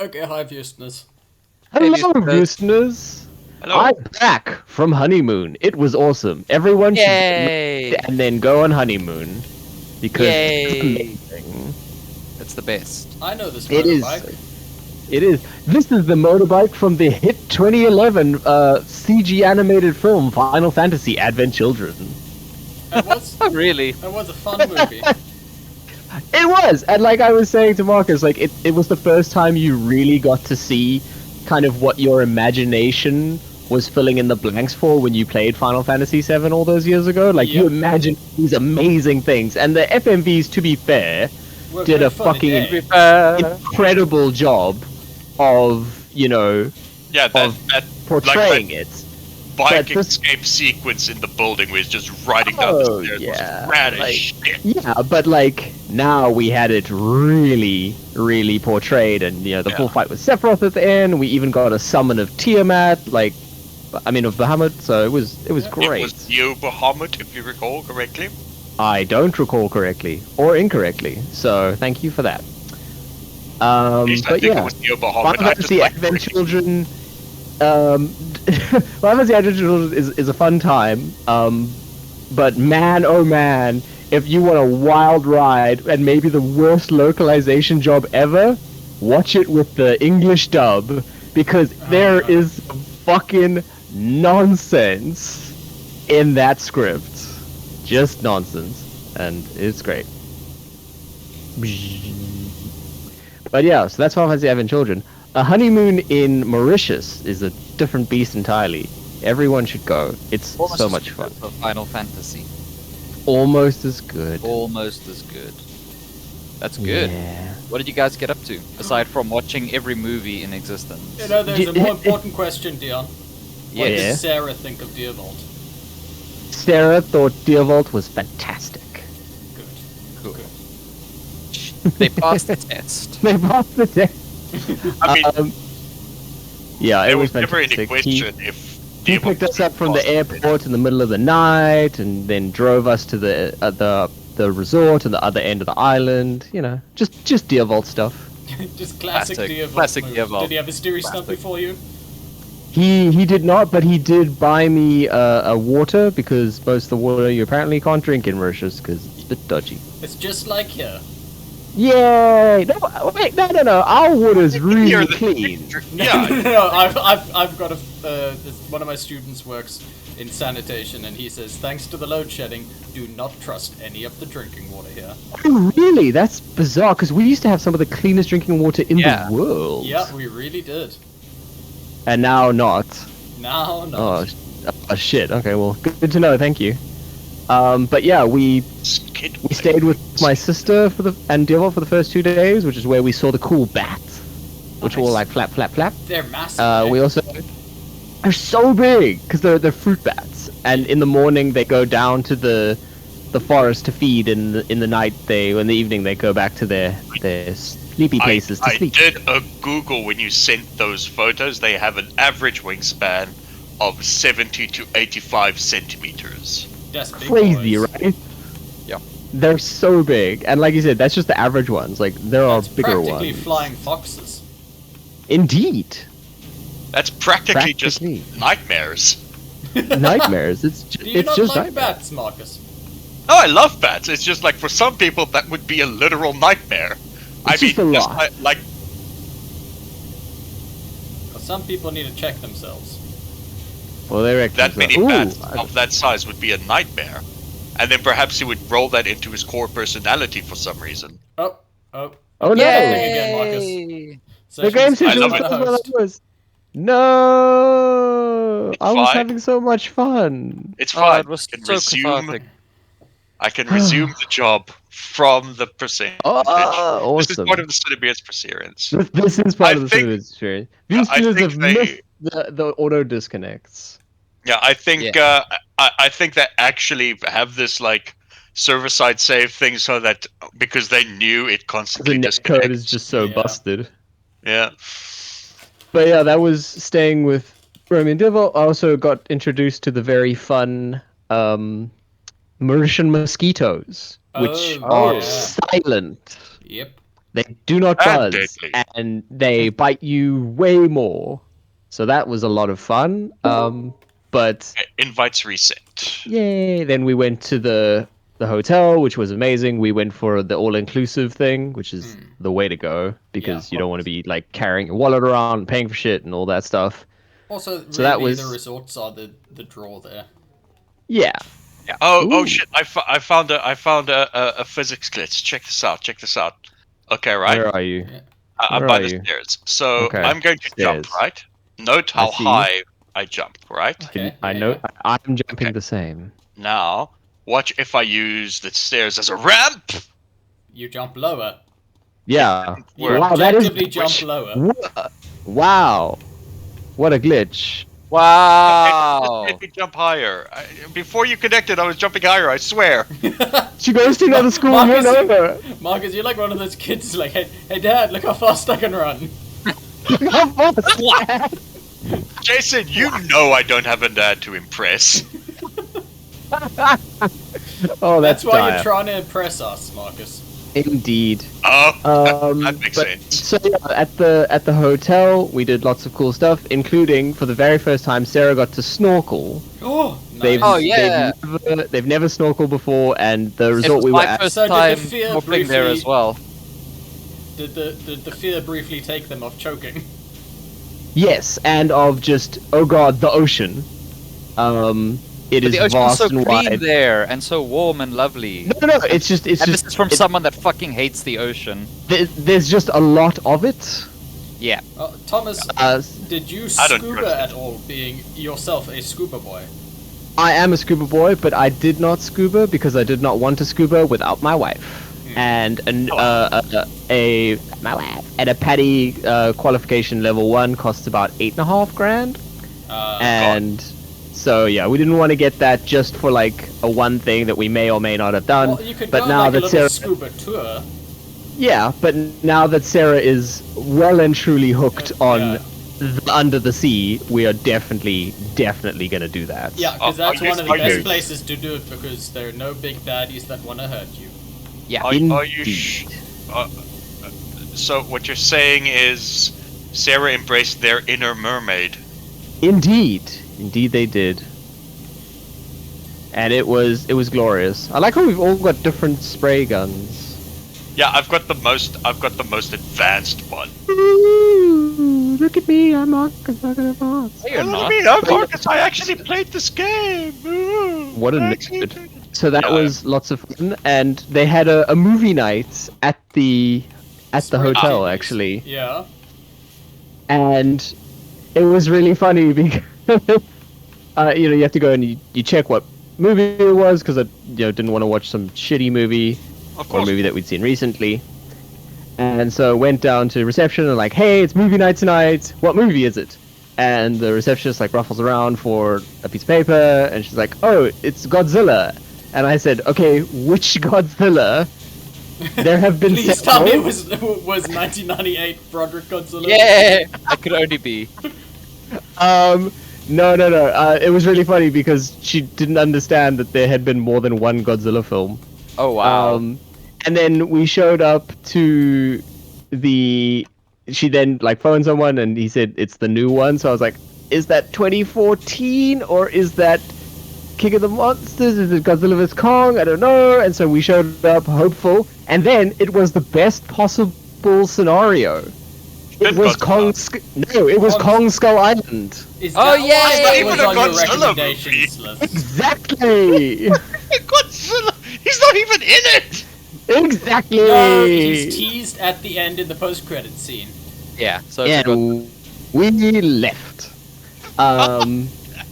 Okay, hi, listeners. Hello, listeners. listeners. Hello. I'm back from honeymoon. It was awesome. Everyone should get Yay! married and then go on honeymoon because it's Yay! amazing. It's the best. I know this It is. motorbike. It is. This is the motorbike from the hit 2011 CG animated film Final Fantasy Advent Children. It was, Oh, really? it was a fun movie. It was, and like I was saying to Marcus, like it was the first time you really got to see kind of what your imagination was filling in the blanks for when you played Final Fantasy VII all those years ago. Like you Yep. imagined these amazing things, and the FMVs, to be fair, We're did very a funny fucking day. incredible job of Yeah, that portraying it. bike but this- escape sequence in the building where he's just riding down Oh, the stairs yeah, was rad as like- shit. Yeah, but like now we had it really, really portrayed, and the Yeah. full fight with Sephiroth at the end. We even got a summon of Tiamat, of Bahamut. So it was great. It was Neo Bahamut, if you recall correctly. I don't recall correctly or incorrectly, so thank you for that. At least I But think yeah, it was Neo Final Bahamut. I just Fantasy like Advent Children. Final Fantasy Advent Children is a fun time. But man, oh man, if you want a wild ride and maybe the worst localization job ever, watch it with the English dub because there is some fucking nonsense in that script. Just nonsense, and it's great. But yeah, so that's Final Fantasy Advent Children. A honeymoon in Mauritius is a different beast entirely. Everyone should go. It's Almost so as much good fun. for Final Fantasy. Almost as good. Almost as good. That's good. Yeah. What did you guys get up to aside from watching every movie in existence? You know, there's a more important question, Dion. What Yeah. does Sarah think of Deervault? Sarah thought Deervault was fantastic. Good. Cool. Good. They passed the test. They passed the test. I mean, Yeah, it there was was never any fantastic. question if He picked us up from the airport in the middle of the night, and then drove us to the resort at the other end of the island. You know, just Deervault stuff. Just classic Deervault. Classic move. Deervault. Did he have a steery stump Classic. before you? He did not, but he did buy me a water because most of the water you apparently can't drink in Mauritius because it's a bit dodgy. It's just like here. Yay! No, wait, no. Our water's really Here, the- clean. No, Yeah, I've got one of my students works in sanitation, and he says, thanks to the load shedding, do not trust any of the drinking water here. Oh, really? That's bizarre because we used to have some of the cleanest drinking water in Yeah. the world. Yeah, we really did. And now not. Now, no. Oh, shit. Okay, well, good to know. Thank you. But yeah, we stayed with my sister and Deervault for the first 2 days, which is where we saw the cool bats, which were all like flap, flap, flap. They're massive. We also they're so big because they're fruit bats, and in the morning they go down to the forest to feed, and in the night in the evening they go back to their sleepy places to I sleep. did a Google when you sent those photos. They have an average wingspan of 70 to 85 centimeters. That's big Crazy, boys. right? Yeah. They're so big, and like you said, that's just the average ones. Like there are That's bigger practically ones. flying foxes. Indeed, That's practically just Practically. nightmares. nightmares. It's Do you it's not just like nightmares. bats, Marcus? Oh, I love bats. It's just like for some people that would be a literal nightmare. It's just a lot. like Well, some people need to check themselves. Well, they reckon that so. many Ooh, bats I- of that size would be a nightmare. And then perhaps he would roll that into his core personality for some reason. Oh. Oh no! Thing again, Marcus. Yay! The game I system love was it. what I was. No, I was fine. having so much fun. It's Oh, fine. it was I can so resume. cathartic. I can resume the job from the percentage. Oh, This is awesome! part of the CineBeards perseverance. This is part I of the think- Cinebeards experience. yeah, These I students think have they- missed the auto disconnects. Yeah, I think I think they actually have this like server-side save thing so that because they knew it The constantly netcode disconnects. is just so Yeah. busted. Yeah. But yeah, that was staying with Romy and Devil. I also got introduced to the very fun Mauritian mosquitoes, which Oh, are yeah. silent. Yep. They do not And buzz, deadly. and they bite you way more. So that was a lot of fun. But Invites reset. yay! Then we went to the hotel, which was amazing. We went for the all-inclusive thing, which is the way to go because you don't want to be like carrying your wallet around, paying for shit, and all that stuff. Also, So that really, the was resorts are the draw there. yeah. Oh Ooh. shit! I found a physics glitch. Check this out. Check this out. Okay, right. Where are you? Yeah. I'm Where by are the you? stairs. So Okay. I'm going to jump, Stairs. right? Note I how see. high I jump, right? Okay. I yeah, know. yeah. I'm jumping Okay. the same. Now, watch if I use the stairs as a ramp. You jump lower. Yeah. You Work. Wow, that is. objectively jump lower. Wow. What a glitch. Wow. Let me jump higher. Before you connected, I was jumping higher. I swear. She goes to another school. Marcus, Run over. Marcus, you're like one of those kids like, hey dad, look how fast I can run. Jason, you know I don't have a dad to impress. Oh, That's why dire. you're trying to impress us, Marcus. Indeed. Oh, that makes but, sense. So yeah, at the hotel, we did lots of cool stuff, including for the very first time, Sarah got to snorkel. Oh, nice. They've, Oh, yeah. they've never snorkeled before, and the It resort was we were my at. first So did the time fear hopping there briefly- as well. Did the fear briefly take them off choking? Yes, and of just oh god, the ocean. It But is the ocean was vast so and clean wide. there and so warm and lovely. No, it's just and this is from it- someone that fucking hates the ocean. There's just a lot of it. Yeah. Thomas, Uh, did you I don't scuba trust at all, being yourself a scuba boy? I am a scuba boy, but I did not scuba because I did not want to scuba without my wife. And my wife and a paddy qualification level 1 costs about $8,500. And so yeah, we didn't want to get that just for like a one thing that we may or may not have done. Well, you could but go now on like that a little Sarah, scuba tour. yeah, but now that Sarah is well and truly hooked on Yeah. under the sea, we are definitely gonna do that. Yeah, because Are that's you- one of the are best you- places to do it because there are no big baddies that want to hurt you. Yeah. Are you Indeed. So what you're saying is Sarah embraced their inner mermaid. Indeed they did. And it was glorious. I like how we've all got different spray guns. Yeah, I've got the most advanced one. Ooh, look at me, I'm Marcus. Look at Marcus. You're What do you not. mean? Oh, Marcus, I actually played this game. Ooh, What a I actually nerd. played it. So that Yeah, was lots of fun, and they had a movie night at the Spring hotel TVs. actually, Yeah. and it was really funny because you have to go and you check what movie it was because I didn't want to watch some shitty movie Of or a course. movie that we'd seen recently, and so went down to reception and like, hey, it's movie night tonight. What movie is it? And the receptionist like ruffles around for a piece of paper, and she's like, oh, it's Godzilla. And I said, okay, which Godzilla? There have been Please tell me several. it was 1998 Broderick Godzilla. Yeah. That could only be. No. It was really funny because she didn't understand that there had been more than one Godzilla film. Oh wow. And then we showed up to the. She then like phoned someone and he said it's the new one. So I was like, is that 2014 or is that King of the Monsters? Is it Godzilla vs Kong? I don't know. And so we showed up hopeful, and then it was the best possible scenario. It was Godzilla. it was Kong Skull Island. Is Oh, that yeah, why it's that not was even on a your Godzilla recommendations list? Exactly. Godzilla. He's not even in it. Exactly. No, he's teased at the end in the post-credit scene. Yeah. So it's a good. And we left.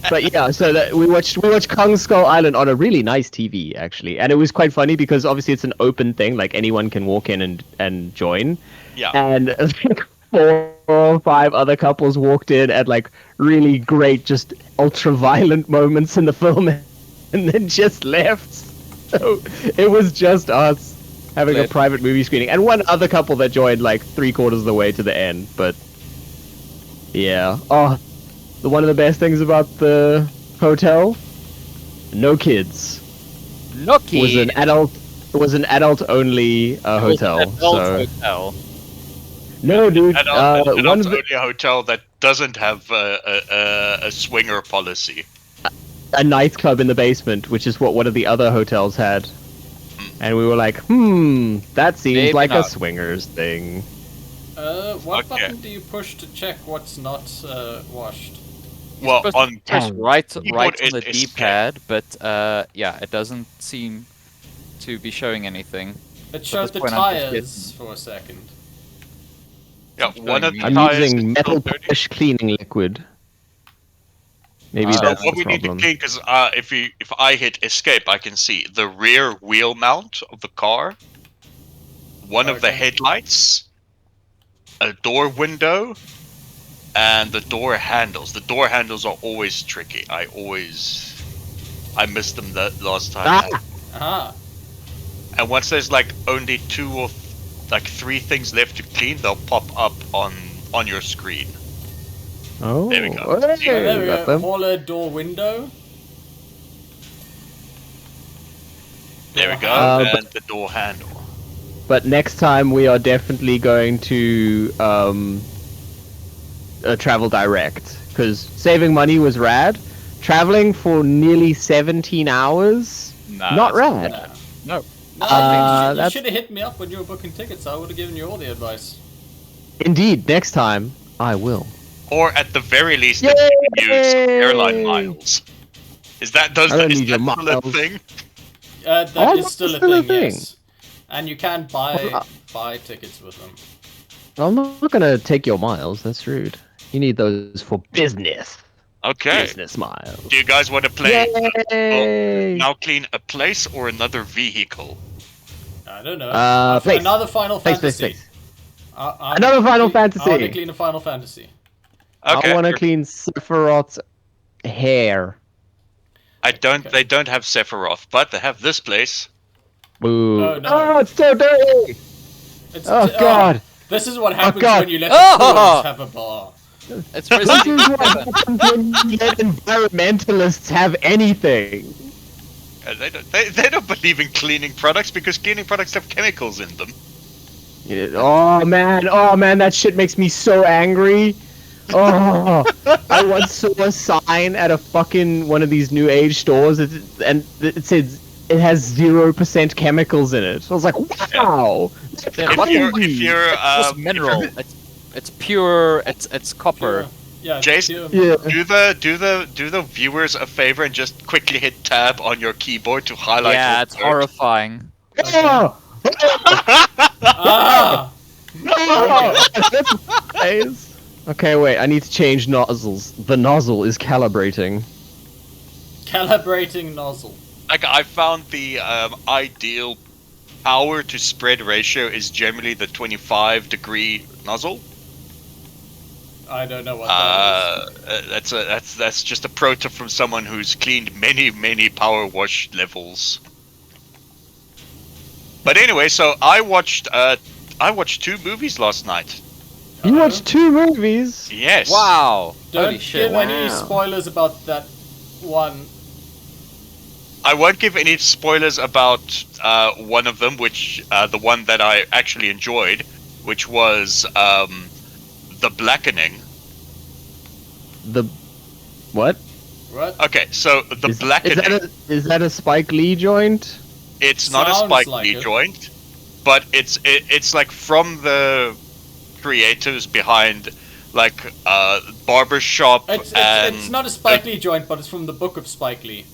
But yeah, so we watched Kong Skull Island on a really nice TV actually, and it was quite funny because obviously it's an open thing, like anyone can walk in and join. Yeah. And like 4 or 5 other couples walked in at like really great, just ultra violent moments in the film, and then just left. So it was just us having a Lit. private movie screening, and one other couple that joined like 3/4 of the way to the end. But yeah, one of the best things about the hotel, no kids. Lucky. Was an adult It was an adult-only hotel. It was an adult So hotel. no, dude. And One it's of the, only a hotel that doesn't have a swinger policy. a nightclub in the basement, which is what one of the other hotels had. And we were like, that seems Maybe like a not. swingers thing. What Okay. button do you push to check what's not washed? Well, Supposed on to press right on is the escape. D-pad, but yeah, it doesn't seem to be showing anything. It showed this the point, I'm just tires for a second. yeah, one of the I'm tires is using metal still dirty. polish cleaning liquid. Maybe So that's What the we need to problem. clean, because if I hit escape, I can see the rear wheel mount of the car, one of the Okay. headlights, a door window, and the door handles. The door handles are always tricky. I missed them the last time. Ah! Aha. And once there's like only 2 or 3 things left to clean, they'll pop up on your screen. Oh, There we go. hey, There we got go. them. Hauler door window. There we go, but- and the door handle. But next time we are definitely going to travel direct, because saving money was rad. Traveling for nearly 17 hours, Nah, not that's- rad. No. No, you that's- should have hit me up when you were booking tickets. I would have given you all the advice. Indeed, next time I will. Or at the very least, that you can use airline Yay! miles. Is that I don't is need your that still a miles. thing? That Oh, is that's still a still a thing, thing. yes. And you can buy tickets with them. I'm not gonna take your miles. That's rude. You need those for business. Okay. Business miles. Do you guys want to play Yay! now clean a place or another vehicle? I don't know. Place. Another Final Place, Fantasy. place, place. Another Final Fantasy. I want to clean a Final Fantasy. Okay. I want to clean Sephiroth's hair. Okay. They don't have Sephiroth, but they have this place. Boo. Oh, no. Oh, it's so dirty! It's, Oh, God. This is what happens God. when you let Oh! the tourists have a bar. It's This is Resident what Evil. happens when you let environmentalists have anything. They don't believe in cleaning products because cleaning products have chemicals in them. Oh man, that shit makes me so angry. Oh, I once saw a sign at a fucking one of these new age stores, and it said it has 0% chemicals in it. I was like, wow. Yeah, what If It's you're just mineral. It's pure. It's copper. Yeah, Jason? pure- Yeah. do the viewers a favor and just quickly hit tab on your keyboard to highlight. Yeah, all it's the words. horrifying. Oh, Ah! okay, wait. I need to change nozzles. The nozzle is calibrating. Calibrating nozzle. Like I found the ideal power to spread ratio is generally the 25-degree nozzle. I don't know what that is. That's just a pro tip from someone who's cleaned many power wash levels. But anyway, so I watched 2 movies last night. You watched 2 movies? Yes. Wow. Don't Holy shit. give any Wow. spoilers about that one. I won't give any spoilers about one of them, which the one that I actually enjoyed, which was The Blackening. The what? What? Okay, so The Blackening. Is that a Spike Lee joint? It's not a Sounds Spike like Lee it. joint, but it's like from the creators behind like Barbershop and It's not a Spike Lee joint, but it's from the book of Spike Lee.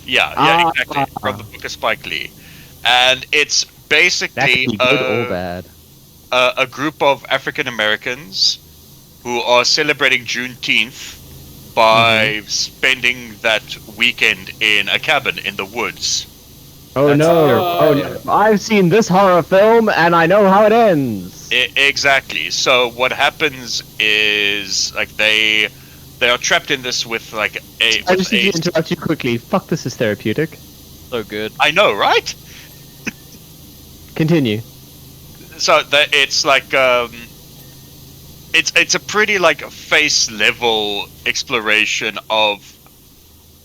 yeah, exactly, from the book of Spike Lee, and it's That basically could be good or bad. a group of African Americans who are celebrating Juneteenth by spending that weekend in a cabin in the woods. Oh That's- no! Oh no! I've seen this horror film and I know how it ends. Exactly. So what happens is like they are trapped in this with like a. I With just need a to interrupt you quickly. Fuck, this is therapeutic. So good. I know, right? Continue. So that it's like it's a pretty like face level exploration of,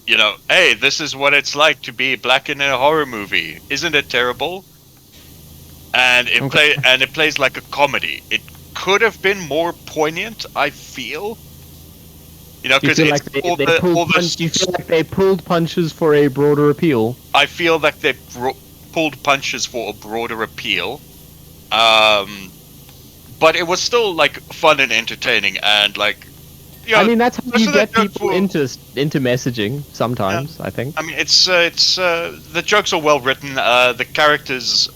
you know, hey, this is what it's like to be black in a horror movie. Isn't it terrible? and it plays like a comedy. It could have been more poignant, I feel. You know, Do you because feel it's like all they the, pulled all the do you feel like they pulled punches for a broader appeal? I feel like they pulled punches for a broader appeal. But it was still like fun and entertaining, and like, you know, I mean, that's how most you of the get jokes people were- into messaging. Sometimes, I think. I mean, it's the jokes are well written. The characters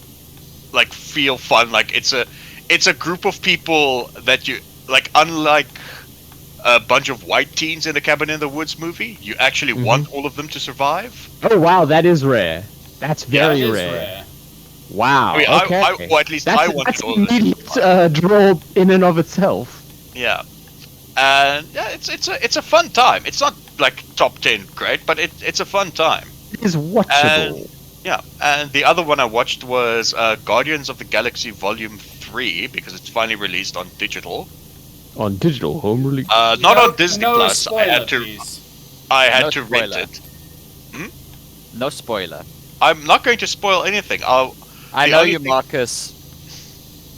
like feel fun. Like it's a group of people that you like. Unlike a bunch of white teens in a Cabin in the Woods movie, you actually want all of them to survive. Oh wow, that is rare. That's very That is rare. Wow. I mean, Okay. or at least I wanted that's all an of them. immediate draw in and of itself. Yeah, and yeah, it's a fun time. It's not like top 10 great, but it's a fun time. It is watchable. Yeah, and the other one I watched was Guardians of the Galaxy Volume 3 because it's finally released on digital. On digital home release. Not on Disney no Plus. Spoiler, I had please. No to rent spoiler. it. No spoiler. I'm not going to spoil anything. I The know only you, thing- Marcus.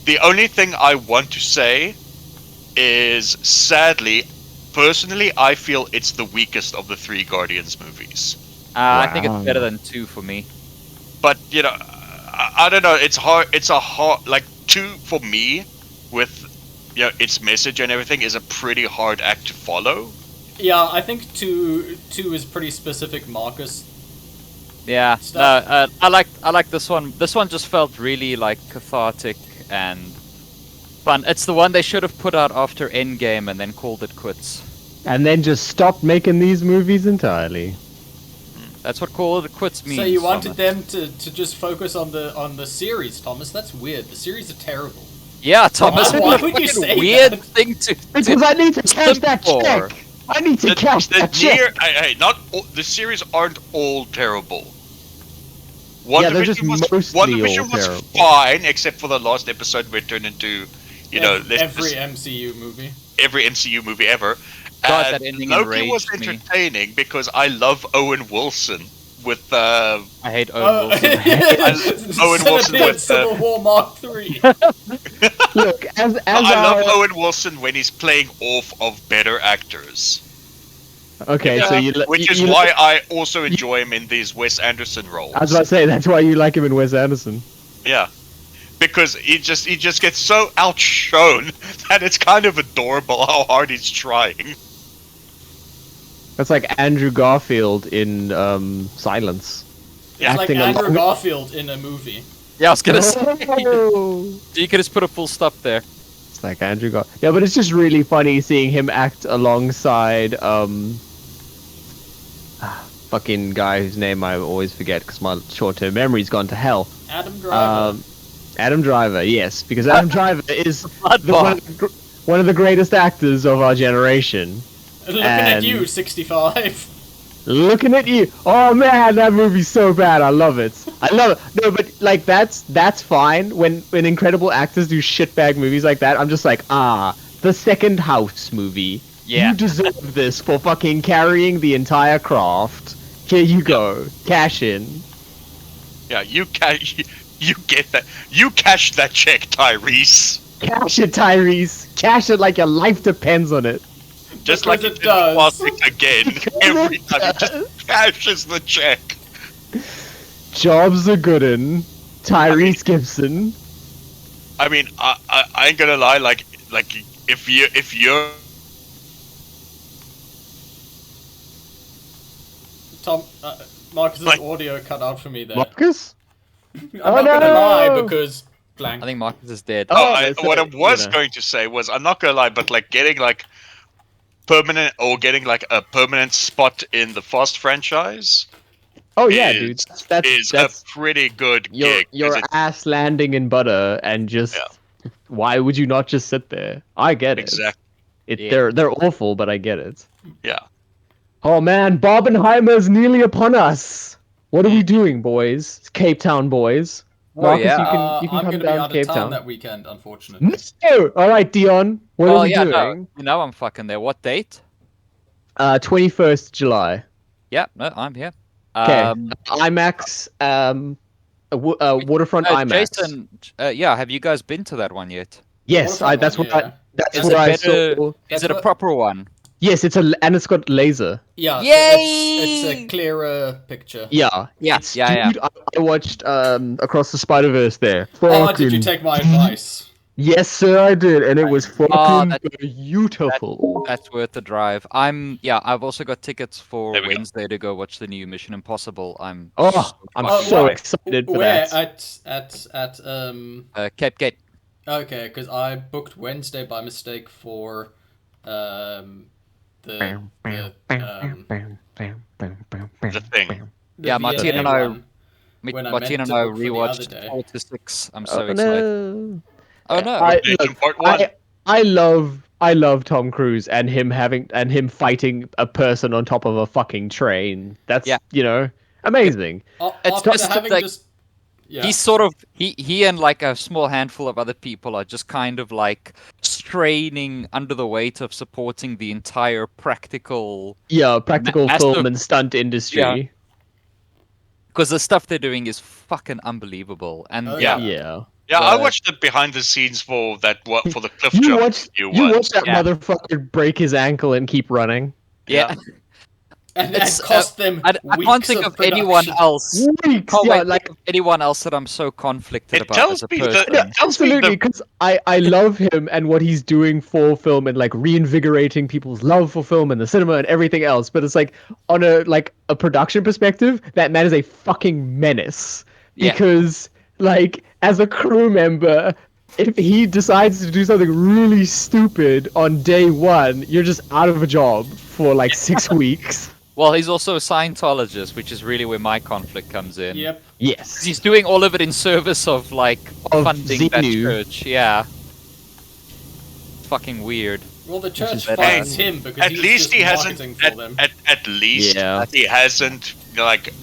The only thing I want to say is, sadly, personally, I feel it's the weakest of the 3 Guardians movies. I think Wow. it's better than 2 for me. But you know, I don't know. It's hard. It's a hard like 2 for me, with you know its message and everything is a pretty hard act to follow. Yeah, I think two is pretty specific, Marcus. Yeah, no, Stuff. I like this one. This one just felt really like cathartic and fun. It's the one they should have put out after Endgame and then called it quits. And then just stopped making these movies entirely. That's what called it quits means. So you wanted Thomas. them to just focus on the series, Thomas? That's weird. The series are terrible. Yeah, Thomas. Why what a would you fucking say weird that? thing to Because I need to cash that for. check. I need to cash that check. Not all, the series aren't all terrible. Yeah, they're just mostly One Division all was terrible. fine, except for the last episode where it turned into, you know, every MCU movie. every MCU movie ever. God, And that ending Loki was enraged me. entertaining because I love Owen Wilson with I hate Owen Wilson. Owen Wilson Cinebeards with, Civil War Mark III. Look, as I love our... Owen Wilson when he's playing off of better actors. Okay, so you... Which is you- why I also enjoy him in these Wes Anderson roles. I was about to say, that's why you like him in Wes Anderson. Yeah. Because he just gets so outshone that it's kind of adorable how hard he's trying. That's like Andrew Garfield in Silence. Yeah. It's like Acting Andrew along- Garfield in a movie. Yeah, I was gonna say. Oh. You could just put a full stop there. It's like Andrew Garfield. Yeah, but it's just really funny seeing him act alongside fucking guy whose name I always forget because my short-term memory's gone to hell. Adam Driver. Adam Driver, yes, because Adam Driver is Bloodbath. one of the greatest actors of our generation. Looking at and- you, 65. Looking at you. Oh man, that movie's so bad. I love it. I love it. No, but like that's fine when incredible actors do shitbag movies like that. I'm just like, the Second House movie. Yeah. You deserve this for fucking carrying the entire craft. Here you go. Cash in. Yeah, you get that. You cash that check, Tyrese. Cash it, Tyrese. Cash it like your life depends on it. Just Because like it it does. does. Again, every time he just cashes the check. Jobs are goodin'. Tyrese Gibson. I mean, I ain't gonna lie. Like if you're Tom, Marcus's Like- audio cut out for me there. Marcus? I'm Oh, not gonna no! lie because blank. I think Marcus is dead. Oh, what I you was know. going to say was, I'm not gonna lie, but like getting like permanent or getting like a permanent spot in the Fast franchise Oh yeah, is, dude. That's is that's a pretty good your gig. 'cause your it's- ass landing in butter and just Yeah. why would you not just sit there? I get it. Exactly. Yeah. They're awful, but I get it. Yeah. Oh man, Barbenheimer's nearly upon us. What are we doing, boys? Cape Town boys. Oh, Marcus, yeah. you can I'm come gonna be down out to Cape of town Town. that weekend, unfortunately. No! Alright, Dion. What Oh are we yeah, doing? no. You know I'm fucking there. What date? 21st July. Yeah, no, I'm here. Okay. Um, IMAX, Waterfront IMAX. Jason, yeah, have you guys been to that one yet? Yes, Waterfront that's one, what yeah. that's Is what it I better? saw. Is That's it a what- proper one? Yes, and it's got laser. Yeah, so Yay! it's a clearer picture. Yeah, Yeah, it's, yeah. dude, I watched Across the Spider-Verse there. Oh, did you Fucking- take my advice? Yes, sir, I did, and it was fucking Oh, beautiful. That's worth the drive. I've also got tickets for There we go. Wednesday to go watch the new Mission Impossible. I'm Oh, I'm fucking so hyped. excited for Where that. at Cape Gate. Okay, because I booked Wednesday by mistake for the The thing. Yeah, Martina V&A and I- one, when I Martina meant and to I book for the other rewatched day. 4 to 6. I'm so Oh, excited. no. Oh no! Jason Part 1. I love Tom Cruise and him fighting a person on top of a fucking train. That's Yeah. amazing. It's After just having like- just yeah. He's sort of he and like a small handful of other people are just kind of like straining under the weight of supporting the entire practical, Practical Massive- film and stunt industry. because the stuff they're doing is fucking unbelievable. And Oh, yeah, Yeah. Yeah, I the- watched the behind the scenes for the cliff You jump. watched you you once. watched that Yeah. motherfucker break his ankle and keep running. yeah. and it's, cost them I can't weeks think of of anyone production. else. Weeks, Can't yeah, wait to like think of anyone else that I'm so conflicted It about tells as a me that- person. yeah, tells me absolutely, the- because I love him and what he's doing for film and like reinvigorating people's love for film and the cinema and everything else. But it's like on a production perspective, that man is a fucking menace. Yeah. Because like as a crew member, if he decides to do something really stupid on day one, you're just out of a job for like 6 weeks. Well, he's also a Scientologist, which is really where my conflict comes in. Yep. Yes. He's doing all of it in service of like Of funding that Xenu. church. Yeah. Fucking weird. Well, the church is better. funds him because At he's least just he hasn't. marketing for them. At least Yeah. he hasn't like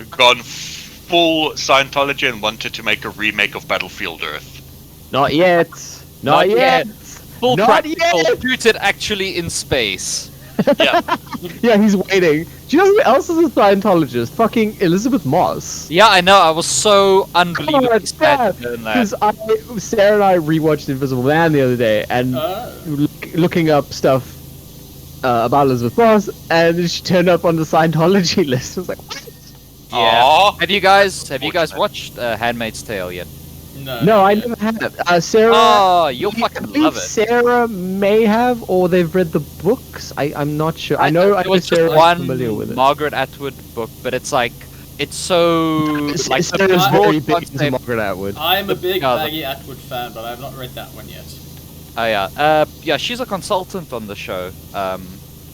gone full Scientology and wanted to make a remake of Battlefield Earth. Not yet. Not Not yet. Full Not practical, yet. shooted actually in space. Yeah, Yeah, he's waiting. Do you know who else is a Scientologist? Fucking Elizabeth Moss. Yeah, I know. I was so unbelievably sad to learn that. Because Sarah and I rewatched Invisible Man the other day, and looking up stuff about Elizabeth Moss, and she turned up on the Scientology list. I was like, what? Yeah. Aw. Have you guys Unfortunate. watched Handmaid's Tale yet? No, I never have. Sarah. Oh, you'll I fucking believe love it. Sarah may have, or they've read the books. I'm not sure. I know there was Sarah's just one familiar with it. Margaret Atwood book, but it's like it's so like the Sarah's broad very big into concept. Margaret Atwood. I'm a big Yeah, Maggie Atwood fan, but I've not read that one yet. Oh yeah, yeah. She's a consultant on the show. Oh,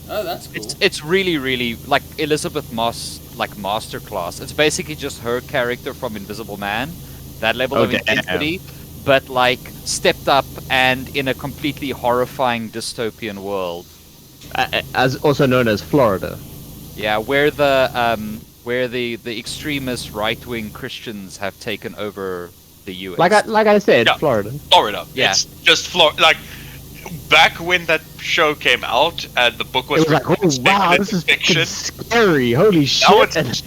that's cool. It's really like Elizabeth Moss like masterclass. It's basically just her character from Invisible Man, that level Oh, of damn. intensity, but like stepped up and in a completely horrifying dystopian world. As also known as Florida. Yeah, where the extremist right-wing Christians have taken over the U.S. Like I said, Yeah. Florida. Florida. Yeah. It's just Florida. Like back when that show came out and the book was It was like, written oh wow, this is fiction. fucking scary. Holy shit.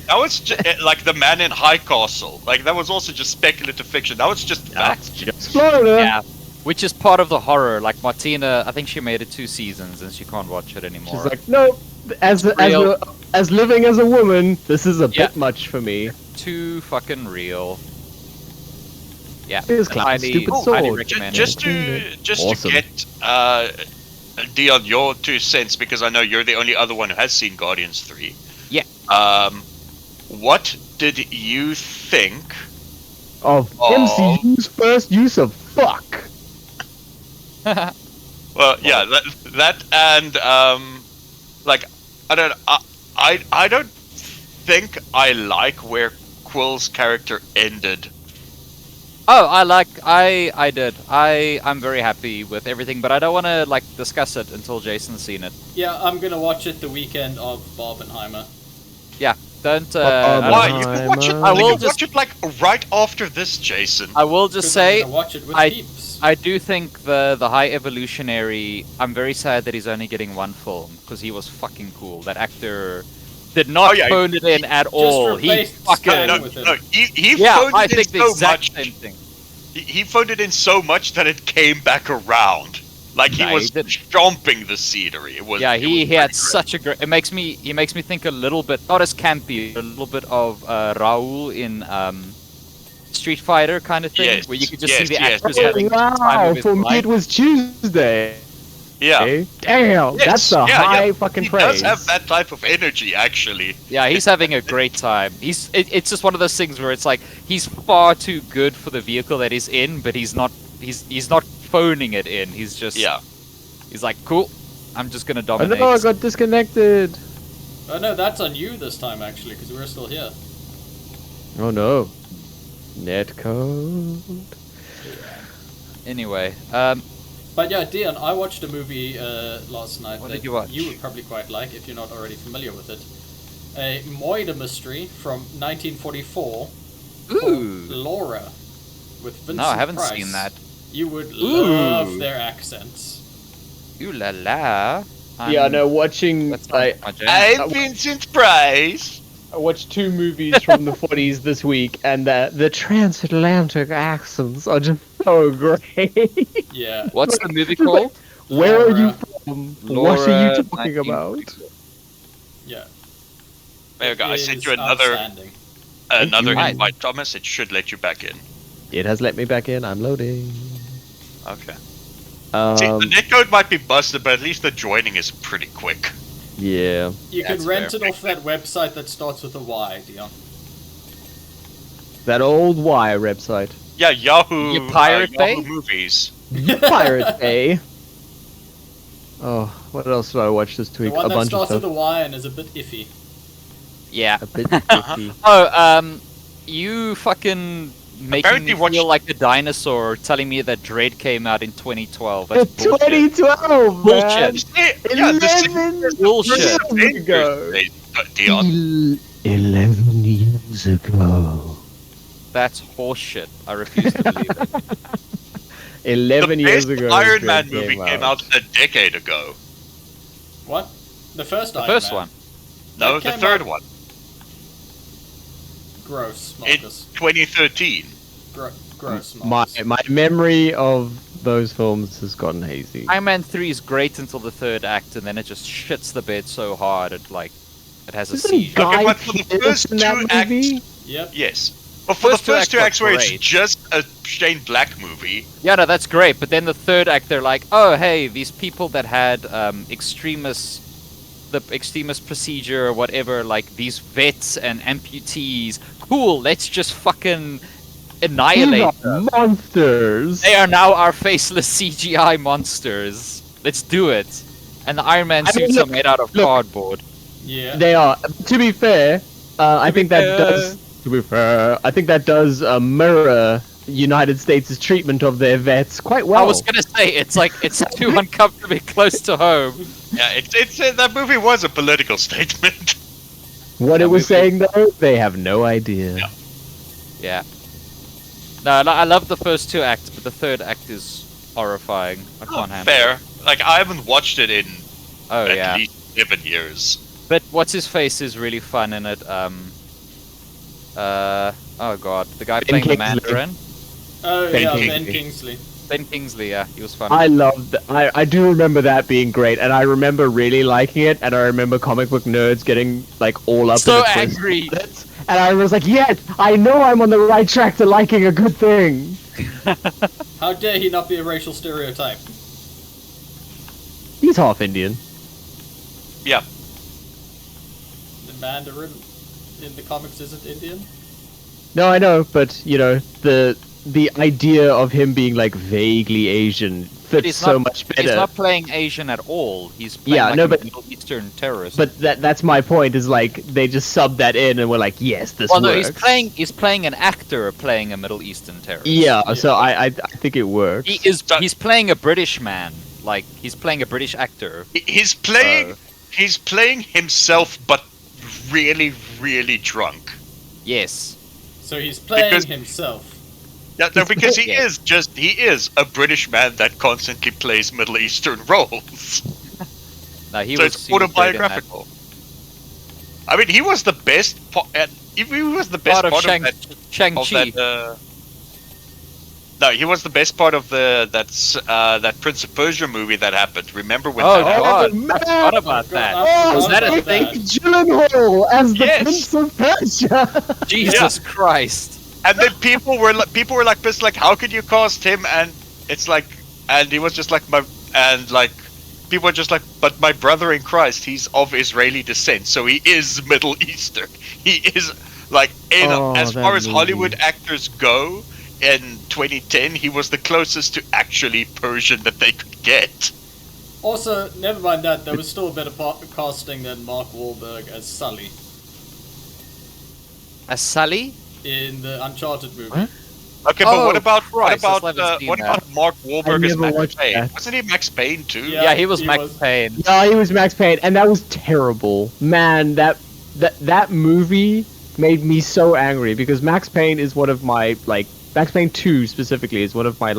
Now it's just like the Man in High Castle. Like that was also just speculative fiction. Now it's just That's facts. just Florida. Yeah, which is part of the horror. Like Martina, I think she made it 2 seasons and she can't watch it anymore. She's like, no, real. as living as a woman, this is a Yeah. bit much for me. Too fucking real. Yeah, Here's Clown, stupid sword. highly Ju- recommend just it. to Awesome. get Dion your 2 cents because I know you're the only other one who has seen Guardians 3. Yeah. What did you think? Of Oh. MCU's first use of fuck. Well, yeah, that and like I don't think I like where Quill's character ended. Oh, I did. I'm very happy with everything, but I don't want to like discuss it until Jason's seen it. Yeah, I'm gonna watch it the weekend of Barbenheimer. Yeah, don't. Why? You can watch it. I You will can just- watch it like right after this, Jason. I will just 'Cause say I'm gonna watch it with I- peeps. I do think the High Evolutionary. I'm very sad that he's only getting 1 film because he was fucking cool. That actor, Did not Oh, yeah, phone it in at all. He replaced fucking. Skyrim with it. He Yeah, phoned I it in think the so exact much. same thing. He phoned it in so much that it came back around. Like he Nah, he was didn't. stomping the scenery. It was. Yeah, it he was had pretty such a great. He makes me think a little bit, not as campy, a little bit of Raul in Street Fighter kind of thing, Yes, where you could just yes, see the yes, actors yes. having the time Wow, of his for me life. it was Tuesday. Yeah. Okay. Damn, Yes, that's a yeah, high yeah. fucking He praise. does have that type of energy, actually. Yeah, he's having a great time. It's just one of those things where it's like he's far too good for the vehicle that he's in, but he's not phoning it in. He's just He's like, cool, I'm just gonna Oh dominate. no, I got disconnected. Oh no, that's on you this time actually, because we're still here. Oh no. Netcode. Anyway, But yeah, Dion, I watched a movie last night What that did you watch? you would probably quite like if you're not already familiar with it. A murder mystery from 1944 called ooh, Laura with Vincent no, I haven't Price. seen that. You would Ooh. love their accents. Ooh la la. Yeah, no, watching That's not my jam. I'm Vincent Price. I watched 2 movies from the 40s this week, and the transatlantic accents are just so great. Yeah. What's the movie called? Where are you Laura. from? what Laura, are you talking 1942. about? Yeah. There you go. I It sent is you another outstanding. another you. invite, Thomas. It should let you back in. It has let me back in. I'm loading. Okay. See, the netcode might be busted, but at least the joining is pretty quick. Yeah. You That's can rent fair. it off that website that starts with a Y, Dion. That old Wire website. Yeah, Yahoo. You Pirate Bay? Yahoo Movies. Pirate Bay. Oh, what else did I watch this The week? one A that bunch of starts with stuff. a Y and is a bit iffy. Yeah. A bit iffy. Oh, you fucking making Apparently me watched- feel like a dinosaur, telling me that Dread came out in 2012. That's bullshit. 2012, man. Bullshit. Yeah, the 11 Bullshit. years ago. Dion. 11 years ago. That's horseshit. I refuse to believe it. 11 The years best ago. Iron Dread Man movie came out a decade ago. What? The first The Iron first Man. one. No, That the came third out- one. Gross, In Marcus. 2013. Gross, My Marcus. my memory of those films has gotten hazy. Iron Man 3 is great until the third act, and then it just shits the bed so hard it has a Isn't seizure. Guy but for the Pearce first in that 2 acts- movie? Yep. Yes. But for First the two first 2 acts acts were where it's great. just a Shane Black movie, Yeah, no, that's great. But then the third act, they're like, oh, hey, these people that had the extremist procedure or whatever, like these vets and amputees, cool, let's just fucking These annihilate are them. monsters. They are now our faceless CGI monsters. Let's do it. And the Iron Man I mean, suits look, are made out of look. cardboard. Yeah. They are. To be fair, I think that fair. does. To be fair, I think that does mirror United States' treatment of their vets quite well. I was gonna say it's too uncomfortably close to home. yeah, it's that movie was a political statement. What that it was movie- saying though, they have no idea. Yeah. Yeah. No, I love the first 2 acts, but the third act is horrifying. I can't handle Fair. it. Like I haven't watched it in Oh at yeah. least 7 years. But what's his face is really fun in it. Oh god, the guy Ben playing the Kingsley. Mandarin. Oh, Ben yeah, Kingsley. Ben Kingsley. Ben Kingsley, yeah, he was fun. I loved. I do remember that being great, and I remember really liking it, and I remember comic book nerds getting like all up. So in a twist angry. about it. And I was like, yes, I know I'm on the right track to liking a good thing. How dare he not be a racial stereotype? He's half Indian. Yeah. The Mandarin in the comics isn't Indian? No, I know, but you know the idea of him being like vaguely Asian fits He's so not- much better. He's not playing Asian at all. He's playing Yeah, like no, a but- Middle Eastern terrorist. But that's my point. Is like they just subbed that in, and we're like, yes, this well, no, works. he's playing an actor playing a Middle Eastern terrorist. Yeah, so I think it works. He's playing a British man. Like he's playing a British actor. He's playing himself, but really, really drunk. Yes. So he's playing Because- himself. Yeah, no, because he Yeah. is a British man that constantly plays Middle Eastern roles. No, he So was. it's he was great in that. autobiographical. I mean, he was the best. He was the best part of that. Shang-Chi. No, he was the best part of that Prince of Persia movie that happened. Remember when Oh that happened? god, I forgot about that. Oh, Was that a Jake thing? Gyllenhaal as the Yes. Prince of Persia. Jesus Christ. And then people were like pissed, like, how could you cast him? And it's like, and he was just like people were just like, but my brother in Christ, he's of Israeli descent, so he is Middle Eastern. He is like, as far as Hollywood actors go, in 2010, he was the closest to actually Persian that they could get. Also, never mind that, there was still a better casting than Mark Wahlberg as Sully As Sully? in the Uncharted movie. What? Okay, but Oh, what about Christ, I still haven't seen what that. about Mark Wahlberg I as never Max watched Payne? that. Wasn't he Max Payne too? Yeah. Yeah, he was he Max was. Payne. Yeah, he was Max Payne, and that was terrible. Man, that movie made me so angry because Max Payne is one of my Max Payne 2 specifically is one of my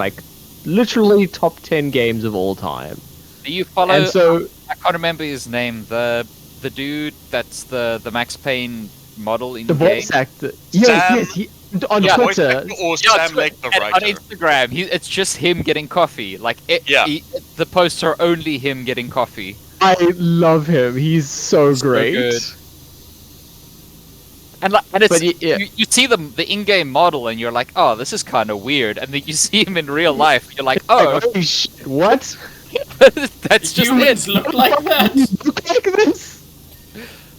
literally top 10 games of all time. Do you follow? And so I can't remember his name. The dude that's the Max Payne model in the game. voice actor, yes, he, on Yeah. Voice Twitter, actor or Yeah, Sam Lake, the and on writer? Instagram, it's just him getting coffee. The posts are only him getting coffee. I love him. He's so So great. good. And it's But yeah. you see the in-game model and you're like, oh, this is kind of weird. And then you see him in real life, you're like, oh, Holy shit, what? that's just Humans it. look like that. You look like this?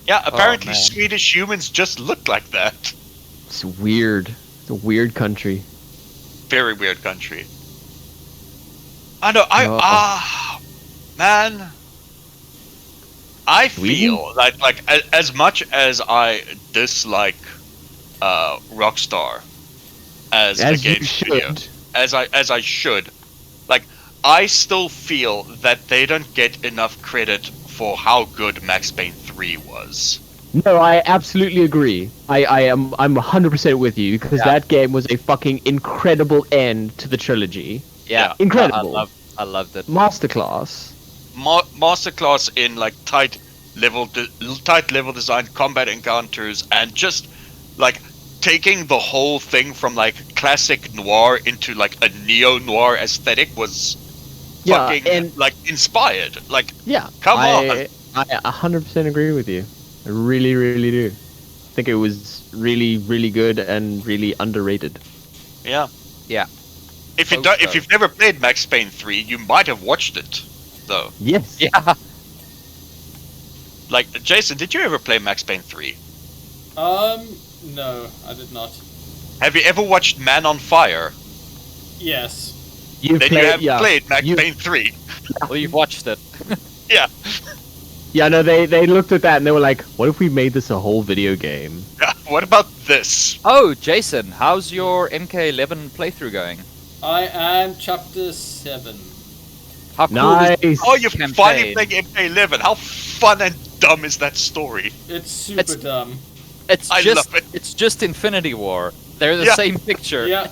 Yeah, apparently man. Swedish humans just look like that. It's weird. It's a weird country. Very weird country. I know. Man. I feel like as much as I dislike Rockstar as a As game you studio, should. as I should, like I still feel that they don't get enough credit for how good Max Payne 3 was. No, I absolutely agree. I'm 100% with you because that game was a fucking incredible end to the trilogy. Yeah, Incredible. I loved it. Masterclass. Masterclass in like tight level design, combat encounters, and just like taking the whole thing from like classic noir into like a neo-noir aesthetic was fucking and like inspired. Like, yeah, come on. I 100% agree with you. I really, really do. I think it was really, really good and really underrated. Yeah. Yeah. If you Hope don't, if so. you've never played Max Payne 3, you might have watched it, though. Yes. Yeah. Like, Jason, did you ever play Max Payne 3? No, I did not. Have you ever watched Man on Fire? Yes. You've Then played, you have yeah. played Max You- Payne 3. Well, you've watched it. Yeah. Yeah, no, they looked at that and they were like, what if we made this a whole video game? What about this? Oh, Jason, how's your MK11 playthrough going? I am chapter 7. How cool Nice. is Oh, you're campaign? finally playing MK11. How fun and dumb is that story? It's super It's- dumb. It's I just love it. it's just Infinity War. They're the Yeah. same picture. Yeah.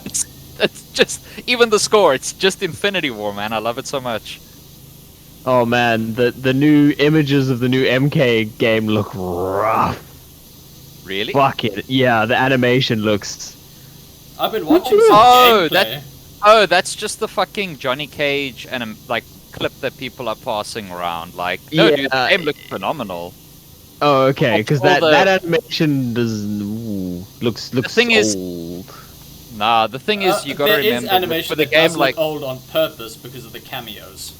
It's just even the score. It's just Infinity War, man. I love it so much. Oh man, the new images of the new MK game look rough. Really? Fuck it. Yeah, the animation looks. I've been watching some Oh, gameplay. Oh, that's just the fucking Johnny Cage and like clip that people are passing around. Like, no, dude, the Yeah. game looks phenomenal. Oh, okay, because all the- that animation looks thing is- old. Nah, the thing is, you gotta there is remember animation for the that game, does like, look old on purpose because of the cameos.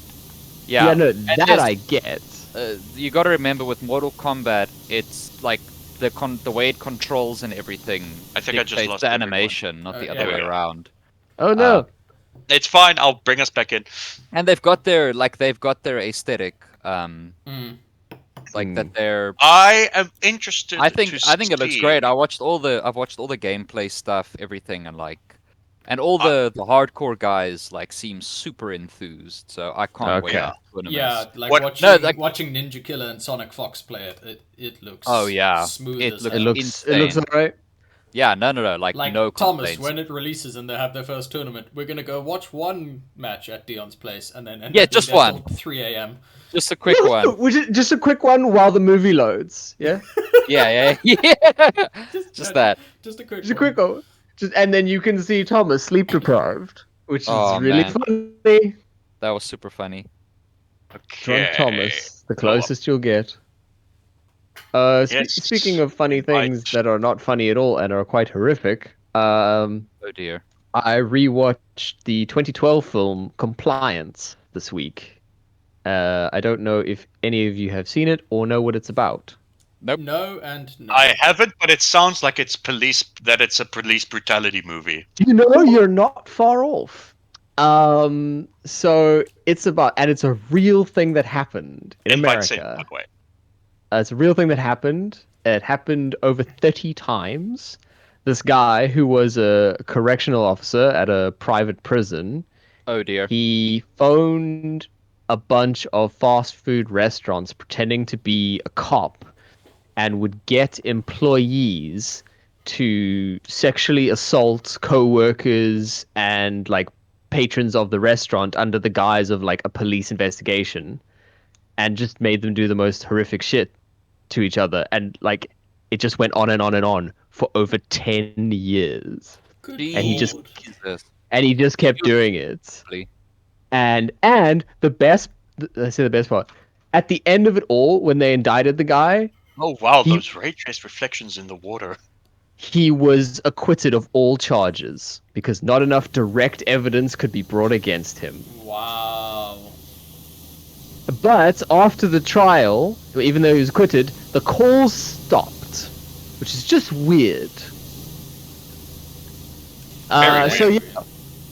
yeah, no, and that just- I get. you gotta remember with Mortal Kombat, it's like the way it controls and everything. I think I just dictates lost the everyone. animation, not the Yeah. other There we way go. around. Oh no. It's fine. I'll bring us back in. And they've got their aesthetic, Mm. like Hmm. that they're. I am interested. I think it looks see- great. I've watched all the gameplay stuff, everything, and all the hardcore guys seem super enthused. So I can't wait. Okay. for tournaments. Yeah, like What- watching No, like- watching Ninja Killer and Sonic Fox play it. It looks Oh, yeah. smooth It as looks- It hell. looks insane. alright. Yeah, no, like no Thomas, complaints. when it releases and they have their first tournament, we're gonna go watch one match at Dion's place and then end Yeah, up being just there till one. 3 a.m. Just a quick one. Just a quick one while the movie loads. Yeah. Yeah. Just that. Just a quick Just a one. quick one. And then you can see Thomas sleep deprived, which is Oh, really man. funny. That was super funny. Drunk Okay. Thomas, the Oh, closest you'll get. yes. Speaking of funny Invite. things that are not funny at all and are quite horrific, Oh dear. I rewatched the 2012 film Compliance this week. I don't know if any of you have seen it or know what it's about. Nope. No and no. I haven't, but it sounds like it's a police brutality movie. You know, you're not far off. So it's about, and it's a real thing that happened in Invite City, America. by the way. It's a real thing that happened. It happened over 30 times. This guy who was a correctional officer at a private prison, Oh dear. he phoned a bunch of fast food restaurants pretending to be a cop and would get employees to sexually assault co-workers and like patrons of the restaurant under the guise of like a police investigation, and just made them do the most horrific shit to each other, and like it just went on and on and on for over 10 years. Good And he just- lord. Jesus. And he just kept doing it. Really. And the best, I say the best part, at the end of it all, when they indicted the guy, Oh wow, He- those ray traced reflections in the water. he was acquitted of all charges because not enough direct evidence could be brought against him. Wow. But after the trial, even though he was acquitted, the calls stopped, which is just weird. Very So weird. yeah,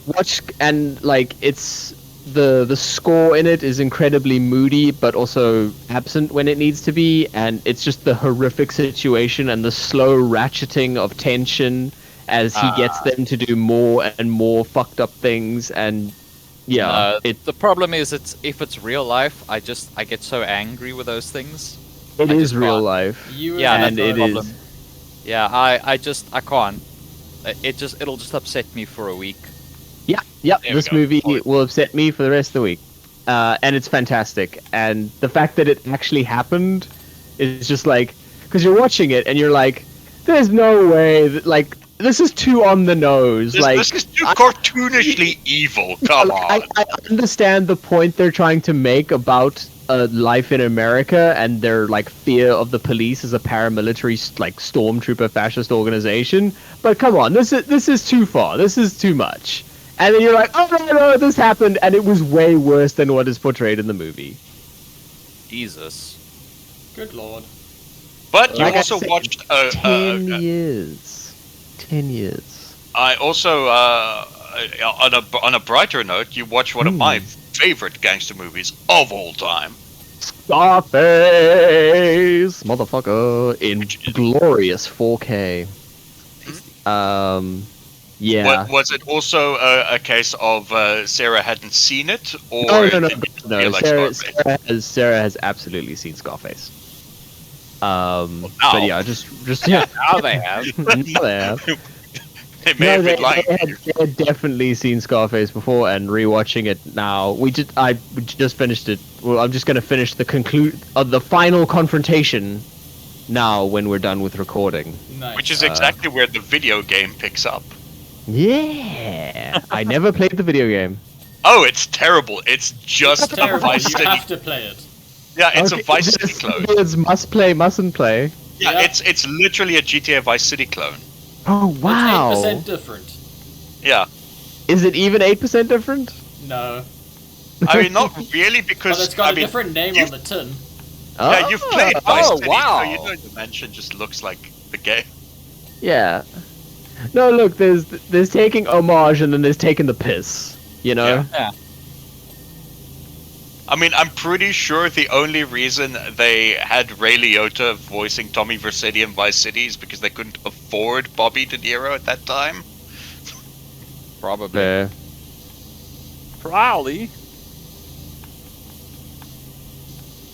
watch, and like it's the score in it is incredibly moody, but also absent when it needs to be, and it's just the horrific situation and the slow ratcheting of tension as he gets them to do more and more fucked up things, and yeah, The problem is, if it's real life, I get so angry with those things. it I is just real can't. life. You Yeah, and that's it the is. problem. Yeah, I can't. It'll just upset me for a week. Yeah, There we this go. movie Oh. will upset me for the rest of the week. And it's fantastic. And the fact that it actually happened is just like, because you're watching it and you're like, there's no way that, like, this is too on the nose. This is too cartoonishly evil. Come on. I understand the point they're trying to make about life in America and their like fear of the police as a paramilitary like stormtrooper fascist organization, but come on, this is too far. This is too much. And then you're like, oh no, this happened, and it was way worse than what is portrayed in the movie. Jesus. Good lord. But you Like I also said, watched. 10 years. 10 years. I also, on a brighter note, you watched one of my favorite gangster movies of all time. Scarface, motherfucker, in glorious 4K. Yeah. Was it also a case of Sarah hadn't seen it, or No. did you feel like Scarface? Sarah has absolutely seen Scarface. But Ow. yeah, just yeah. Now they have. Now they have. They may No, have been lying. they had definitely seen Scarface before, and rewatching it now. I just finished it. Well, I'm just gonna finish the final confrontation now when we're done with recording. Nice. Which is exactly where the video game picks up. Yeah, I never played the video game. Oh, it's terrible. It's just a terrible. Vice You City. have to play it. Yeah, it's a Okay, Vice City clone. It's must play, mustn't play. Yeah, Yeah. it's literally a GTA Vice City clone. Oh wow! It's 8% different. Yeah. Is it even 8% different? No. I mean, not really, But because it's got I a mean, different name you- on the tin. yeah, you've played Vice Oh, City, wow. so you know the mansion just looks like the game. Yeah. No, look, there's taking homage and then there's taking the piss. You know? Yeah. I mean, I'm pretty sure the only reason they had Ray Liotta voicing Tommy Vercetti in Vice City is because they couldn't afford Bobby De Niro at that time. Probably. Yeah. Probably.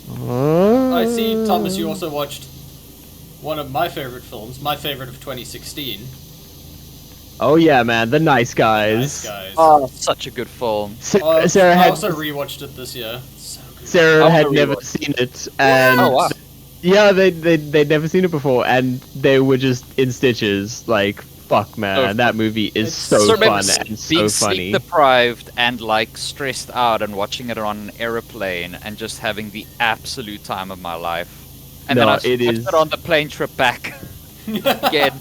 I see, Thomas, you also watched one of my favorite films, my favorite of 2016. Oh yeah, man, the Nice Guys. Nice Guys. Oh, such a good film. Sarah I had also rewatched it this year. So good. Sarah I had wanna never rewatch. seen it, and Oh, wow. Yeah, they'd never seen it before, and they were just in stitches. Like, fuck, man, that movie is so fun and so being funny. sleep deprived and like stressed out and watching it on an aeroplane and just having the absolute time of my life. And then I watched it on the plane trip back again.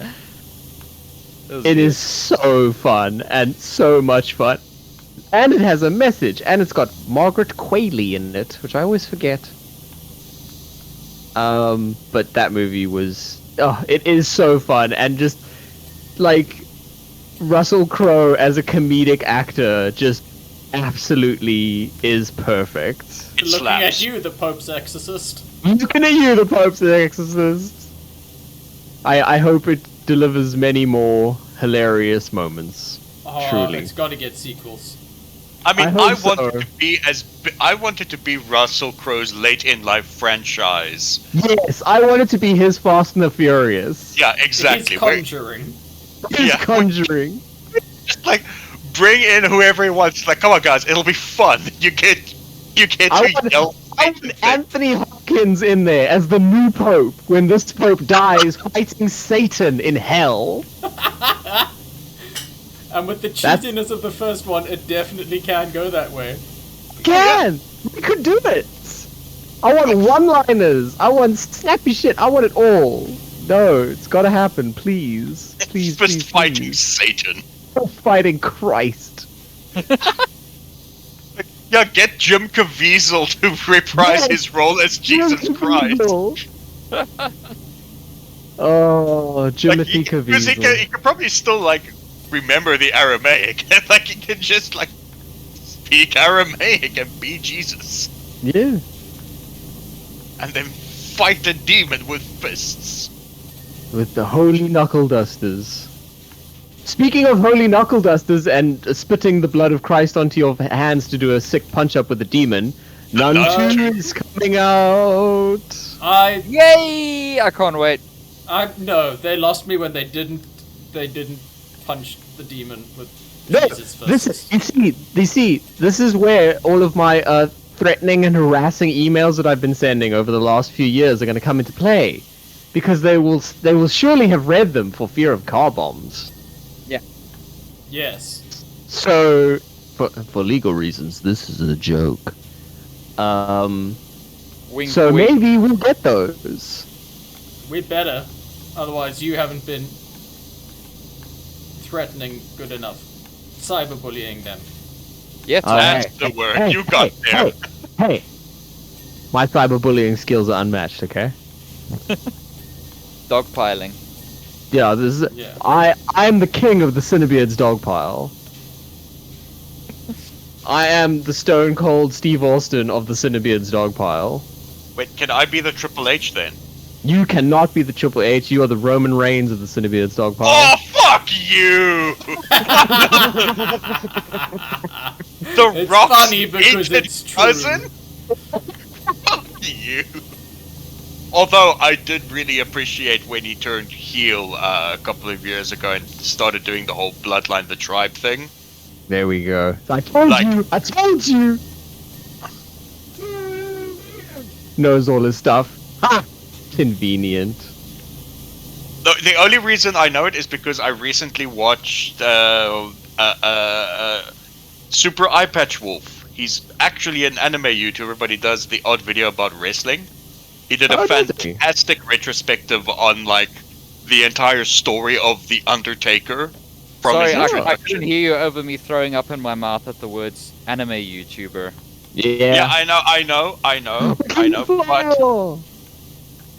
It is so fun and so much fun. And it has a message, and it's got Margaret Qualley in it, which I always forget. But that movie was... Oh, it is so fun, and just, like, Russell Crowe as a comedic actor just absolutely is perfect. Looking at you, the Pope's exorcist. Looking at you, the Pope's exorcist. I hope it delivers many more hilarious moments. Oh, truly. It's got to get sequels. I mean, I I hope wanted so. to be I wanted to be Russell Crowe's late in life franchise. Yes, I want it to be his Fast and the Furious. Yeah, exactly. He's Conjuring. His Yeah. Conjuring. Just like bring in whoever he wants. Like, come on, guys, it'll be fun. You get I to yell. want Anthony Hopkins in there as the new Pope when this Pope dies fighting Satan in hell. And with the cheesiness of the first one, it definitely can go that way. Can! We could do it! I want one-liners! I want snappy shit! I want it all! No, it's gotta happen, please. Please, Fist please, fighting please. Satan. Fighting Christ. Yeah, get Jim Caviezel to reprise Yes. his role as Jesus Christ. Oh, Jimothy Because Caviezel. he can probably still like remember the Aramaic. Like he can just like speak Aramaic and be Jesus, Yeah. and then fight a demon with fists. With the holy knuckle dusters. Speaking of holy knuckle dusters and spitting the blood of Christ onto your hands to do a sick punch-up with a demon, Nun 2 is coming out! Yay! I can't wait. No, they lost me when they didn't punch the demon with No, Jesus first. you see, this is where all of my threatening and harassing emails that I've been sending over the last few years are going to come into play. Because they will surely have read them for fear of car bombs. Yes. So, for legal reasons, this is a joke. Wink, So wink. maybe we'll get those. We better. Otherwise, you haven't been threatening good enough. Cyberbullying them. Yeah, That's the word. You got there. Hey. My cyberbullying skills are unmatched, okay? dogpiling. Yeah, this is... Yeah. I'm the king of the CineBeards dogpile. I am the stone cold Steve Austin of the CineBeards dogpile. Wait, can I be the Triple H then? You cannot be the Triple H, you are the Roman Reigns of the CineBeards dogpile. Oh, fuck you! The It's Rock's funny because ancient it's true. cousin? Fuck you. Although I did really appreciate when he turned heel a couple of years ago and started doing the whole Bloodline the Tribe thing. There we go. I told you! Knows all his stuff. Ha! Convenient. The only reason I know it is because I recently watched Super Eye Patch Wolf. He's actually an anime YouTuber, but he does the odd video about wrestling. He did a does he? fantastic retrospective on like the entire story of the Undertaker from Sorry, his I introduction. couldn't hear you over me throwing up in my mouth at the words anime YouTuber. Yeah. I know, but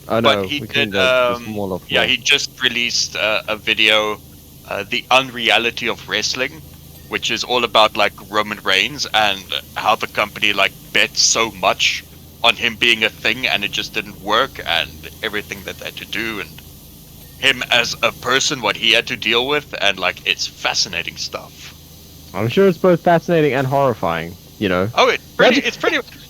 Oh no, but he we did. can go small off Yeah, one. he just released a video, "The Unreality of Wrestling," which is all about like Roman Reigns and how the company like bet so much on him being a thing and it just didn't work, and everything that they had to do, and him as a person, what he had to deal with, and like it's fascinating stuff. I'm sure it's both fascinating and horrifying, you know. Oh, it's pretty.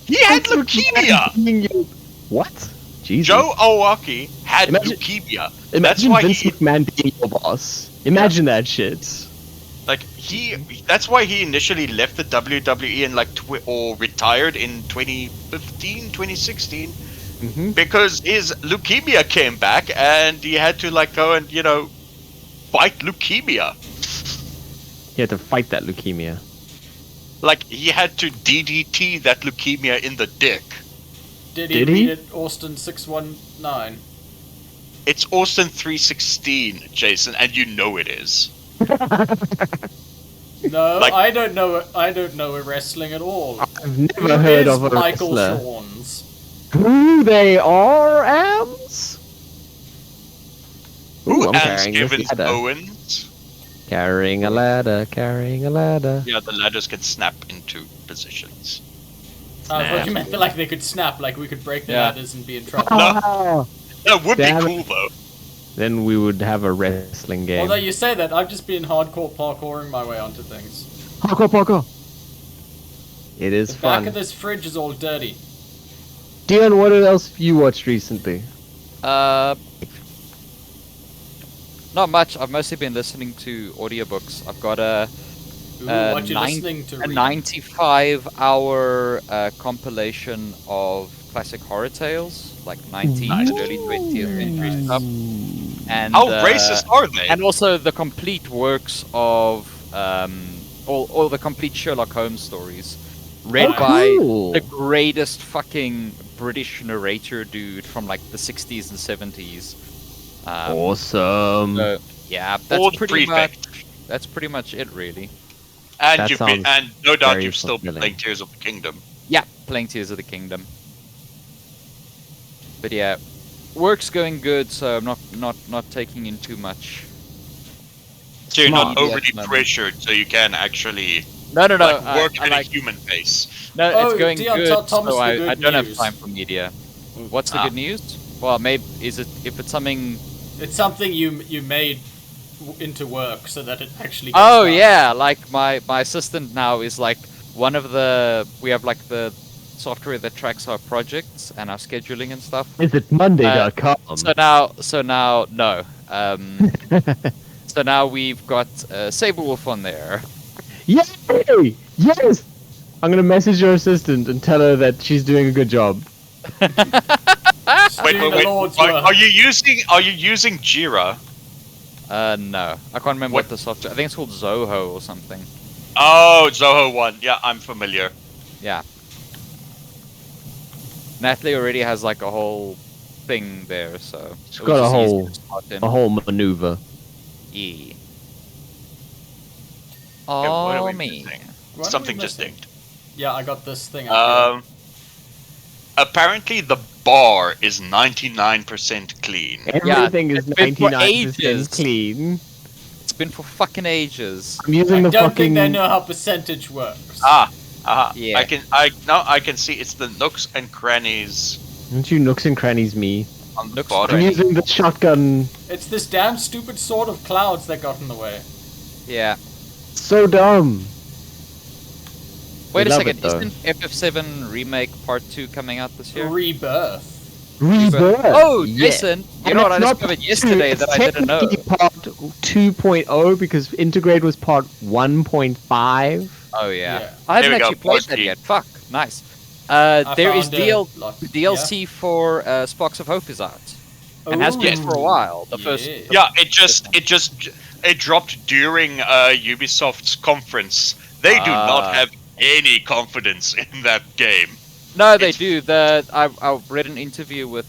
He had leukemia. What? Jesus. Joe Owaki had Imagine- leukemia. That's Imagine why Vince he McMahon being your boss. Imagine that shit. like that's why he initially left the WWE and like or retired in 2015, 2016, Mm-hmm. because his leukemia came back and he had to like go and fight leukemia. He had to fight that leukemia. Like he had to DDT that leukemia in the dick. Did he Did read he? it, Austin 619? It's Austin 316, Jason, and you know it is. No, Like- I don't know. I don't know a wrestling at all. I've never Who heard is of a Michael wrestler. Shawns? Who they are, Ams? Ooh, Who I'm Ans carrying this Evans ladder. Owens? Carrying a ladder, carrying a ladder. Yeah, the ladders can snap into positions. I thought you Snap. meant that, like they could snap, like we could break the Yeah. ladders and be in trouble. Ah, That would Damn be it. cool though. then we would have a wrestling game. Although you say that, I've just been hardcore parkouring my way onto things. Parkour, parkour. It is The back fun. of this fridge is all dirty. Dion, what else have you watched recently? Not much. I've mostly been listening to audiobooks. I've got a Ooh, what you nine- listening to? a Reed? 95-hour compilation of classic horror tales, like 19th Nice. and early 20th century stuff. And How racist are they? and also the complete works of all the complete Sherlock Holmes stories, read Oh, by cool. the greatest fucking British narrator dude from like the 60s and 70s. Awesome. So, yeah, All that's the pretty much prefect. that's pretty much it, really. And That you've been, sounds and no doubt very you've still been fulfilling. playing Tears of the Kingdom. Yeah, playing Tears of the Kingdom. But yeah, work's going good, so I'm not taking in too much. So you're not Smart. overly Yes, man. pressured, so you can actually No, like I- work I at like- a human pace. No, Oh, it's going Dion, good, tell Thomas so the I good don't have news. time for media. What's the Ah. good news? Well, maybe if it's something. It's something you made into work so that it actually. Gets Oh done. yeah, like my assistant now is like one of we have like the software that tracks our projects and our scheduling and stuff. Is it Monday.com? So now no. So now we've got Saberwolf on there. Yay! Yes! I'm gonna message your assistant and tell her that she's doing a good job. Wait, Doing the Lord's Are, work. are you using Jira? No, I can't remember what the software. I think it's called Zoho or something. Oh, Zoho one. Yeah, I'm familiar. Yeah. Natalie already has like a whole thing there, so She's it got was a just easy whole- to start in. A whole maneuver. Yeah. what are Oh we me. missing? What are Something we just missing? dinged. Yeah, I got this thing. Up Apparently the bar is 99% clean. Everything is it's been for 99% ages. clean. It's been for fucking ages. I'm here. using I the don't fucking. think they know how percentage works. Yeah. I can see it's the nooks and crannies Don't you nooks and crannies me? on the Nooks I'm bottom. using the shotgun. It's this damn stupid sword of clouds that got in the way. Yeah. So dumb. Wait a love second. it, though. Isn't FF7 Remake Part 2 coming out this year? Rebirth. Rebirth. Oh, yeah. Jason, you And know what it's I not discovered part yesterday two, that it's I didn't know? technically Part 2.0 because Integrate was part 1.5. Oh yeah. Yeah. I There haven't we go, actually played that Party. yet. Fuck. Nice. I There is found a lot- DLC for Sparks of Hope is out. And has been for a Ooh. while. The first. Yeah. Yeah, it dropped during Ubisoft's conference. They do not Ah. have any confidence in that game. No, they It's- do. I read an interview with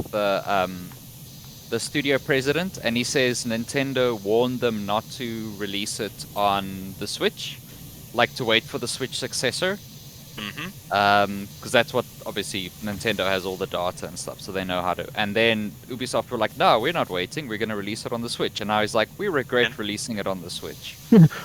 the studio president, and he says Nintendo warned them not to release it on the Switch, like to wait for the Switch successor, Hmm because that's what obviously Nintendo has all the data and stuff, so they know how to. And then Ubisoft were like, "No, we're not waiting. We're going to release it on the Switch." And now he's like, "We regret Yeah. releasing it on the Switch."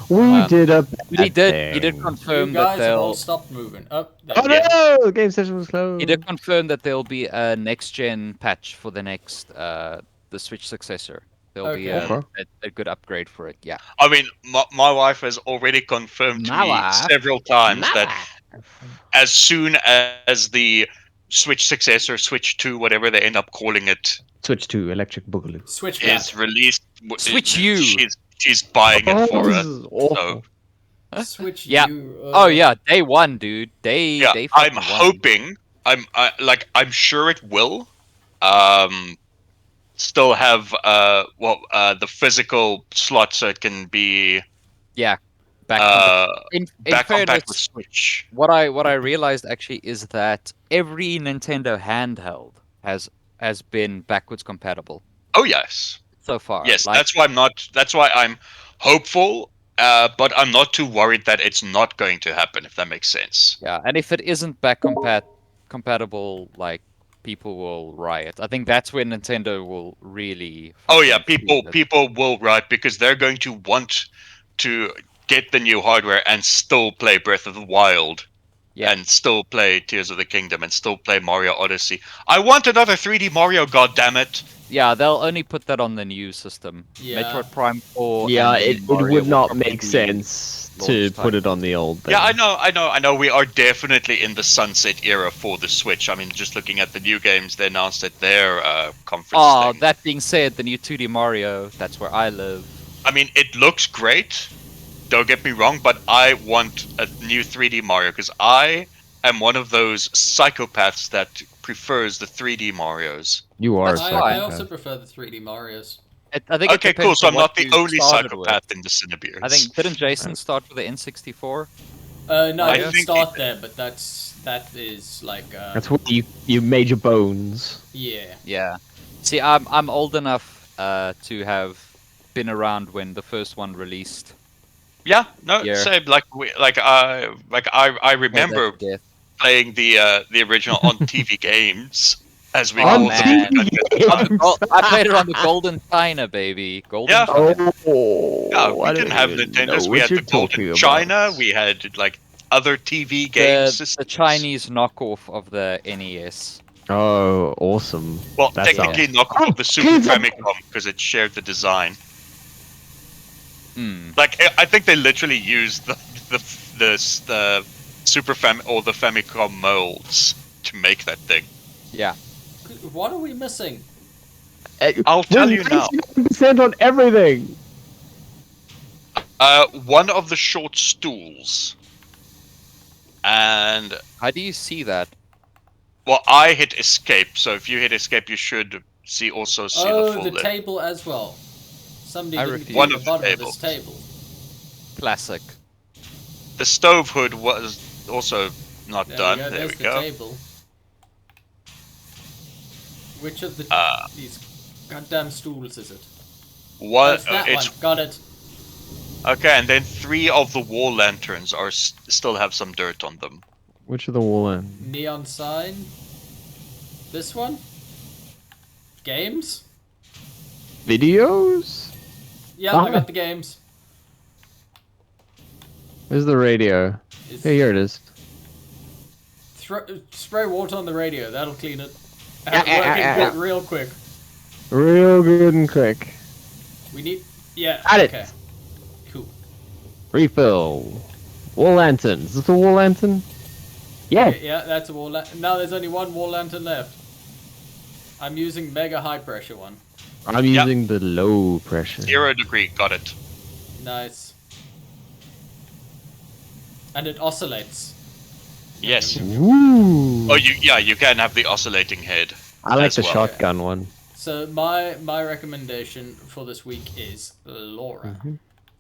We did a. But he bad did thing. confirm You that guys have all they'll. stopped moving. Oh, there Oh we go. no! The game session was closed. He did confirm that there'll be a next gen patch for the next the Switch successor. There'll be Okay. a good upgrade for it. Yeah. I mean, my wife has already confirmed to My me wife? several times that as soon as the Switch successor, Switch 2, whatever they end up calling it, Switch to Electric Boogaloo. Switch back. is released, Switch U. She's buying it for this us. is awful. Switch Yeah. you. Oh yeah, day one, dude. They Yeah, they I'm fucking won. hoping. I'm sure it will. still have the physical slot so it can be Yeah. In back on back with fairness, Switch. what I realized actually is that every Nintendo handheld has been backwards compatible Oh yes, so far. yes. Like, That's why I'm hopeful, but I'm not too worried that it's not going to happen. If that makes sense. yeah, and if it isn't compatible, like people will riot. I think that's when Nintendo will really Oh yeah, fucking feel it. people will riot because they're going to want to get the new hardware and still play Breath of the Wild. Yeah. And still play Tears of the Kingdom and still play Mario Odyssey. I want another 3D Mario, goddammit! Yeah, they'll only put that on the new system. Yeah. Metroid Prime 4. Yeah, and it Mario would will not probably make be sense to launch put it title. on the old thing. Yeah, I know. We are definitely in the sunset era for the Switch. I mean, just looking at the new games they announced at their conference Oh, thing. that being said, the new 2D Mario, that's where I live. I mean, it looks great. Don't get me wrong, but I want a new 3D Mario because I am one of those psychopaths that prefers the 3D Marios. You are a That's I fine. also psychopath. prefer the 3D Marios. I think it Okay, depends cool. So on I'm not what the you only started psychopath with. in the Cinebeards. I think, didn't Jason start with the N64? No, I I didn't think start there, but that is like That's what you made your bones. yeah. Yeah. See, I'm old enough to have been around when the first one released. Yeah, no, Yeah. same. I remember Death to Death. playing the original on TV games, as we Oh, call man. them. I played it on the Golden China, baby. Golden Yeah. China. Oh, We I didn't don't have even Nintendos. know We what had you're the Golden talking China. about. We had like other TV game The systems. Chinese knockoff of the NES. Oh, awesome. Well, That technically sounds- not Oh, the Super Jesus! Famicom because it shared the design. Hmm. Like I think they literally used the Super or the Famicom molds to make that thing. Yeah. What are we missing? I'll tell you now. 99% on everything. One of the short stools, and How do you see that? well, I hit escape. So if you hit escape, you should also see the Oh, full the list. table as well. Somebody I didn't refuse. clean One the of the bottom of this tables. table. Classic. The stove hood was also not There done. we go. There There's we the go. table. Which of the these goddamn stools is it? One, It's that it's one. Got it. okay, and then 3 of the wall lanterns are still have some dirt on them. Which of the wall end? Neon sign. This one. Games. Videos? Yeah, I got the games. Where's the radio? It's Hey, here it is. spray water on the radio. That'll clean it. Yeah, Have it working yeah, yeah. real quick. Real good and quick. We need. Yeah. Got it. Okay. Cool. Refill. Wall lantern. Is this a wall lantern? Yeah. Yeah, that's a wall lantern. Now there's only one wall lantern left. I'm using mega high pressure one. I'm Yep. using the low pressure. 0 degree, got it. Nice. And it oscillates. Yes. Ooh. Oh, you can have the oscillating head. I like as the well. shotgun one. So my recommendation for this week is Laura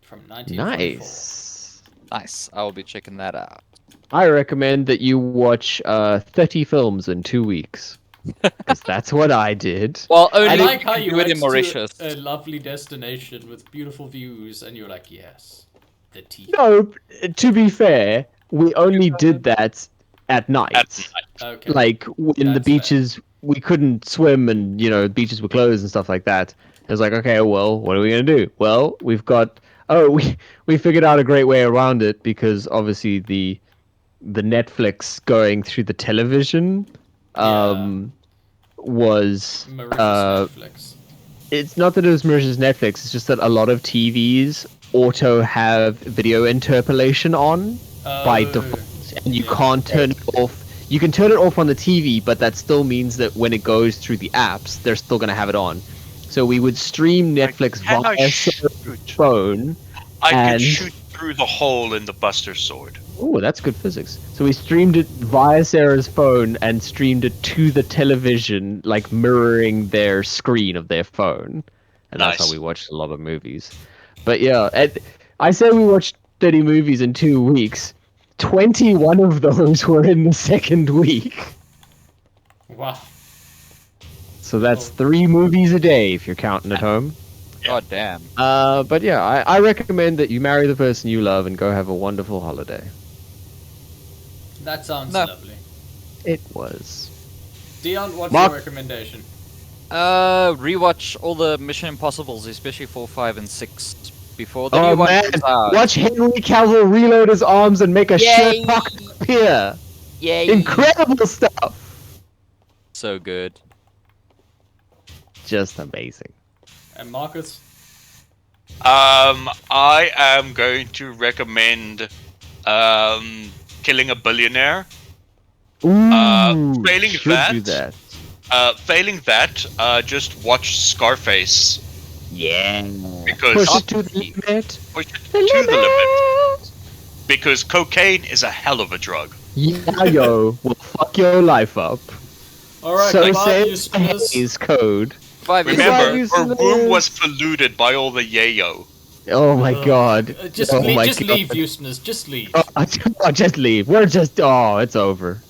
from 1944. Nice. Nice. I will be checking that out. I recommend that you watch 30 films in 2 weeks. Because that's what I did. Well, I only like if how you you do it went in Mauritius. to a lovely destination with beautiful views, and you're like, yes, the tea. No, to be fair, we only did that at night. At night. Okay. Like when the That's beaches, we couldn't swim, and beaches were closed and stuff like that. It was like, okay, well, what are we gonna do? Well, we've got. Oh, we figured out a great way around it because obviously the Netflix going through the television was Mauritius Netflix. it's not that it was Mauritius Netflix. It's just that a lot of TVs auto have video interpolation on by default, and you can't turn it off. You can turn it off on the TV, but that still means that when it goes through the apps, they're still gonna have it on. So we would stream Netflix Can I via shoot? phone. I can And- shoot through the hole in the Buster Sword. Ooh, that's good physics. So we streamed it via Sarah's phone and streamed it to the television, like mirroring their screen of their phone. And that's Nice. how we watched a lot of movies. But yeah, I say we watched 30 movies in 2 weeks. 21 of those were in the second week. Wow. So that's 3 movies a day if you're counting at home. God damn. But yeah, I recommend that you marry the person you love and go have a wonderful holiday. That sounds No. lovely. It was. Dion, what's Mark- your recommendation? Rewatch all the Mission Impossibles, especially 4, 5, and 6 before the Oh new one man, comes out. watch Henry Cavill reload his arms and make a Yay! shirt pocket appear. Yay! Incredible stuff. So good. Just amazing. And Marcus? I am going to recommend Killing a Billionaire. Ooh, failing should that- do that. Failing that, just watch Scarface Yeah. because Push it to the limit. push it to the limit. Because cocaine is a hell of a drug. Yeah, yo, will fuck your life up. Alright, So goodbye, you say spinners. Hays code. 5 years Remember, you her listeners. room was polluted by all the yayo. Oh my god. Just Oh leave, my just God. leave, Houstoners. Just leave. Oh, just leave. We're just. Oh, it's over.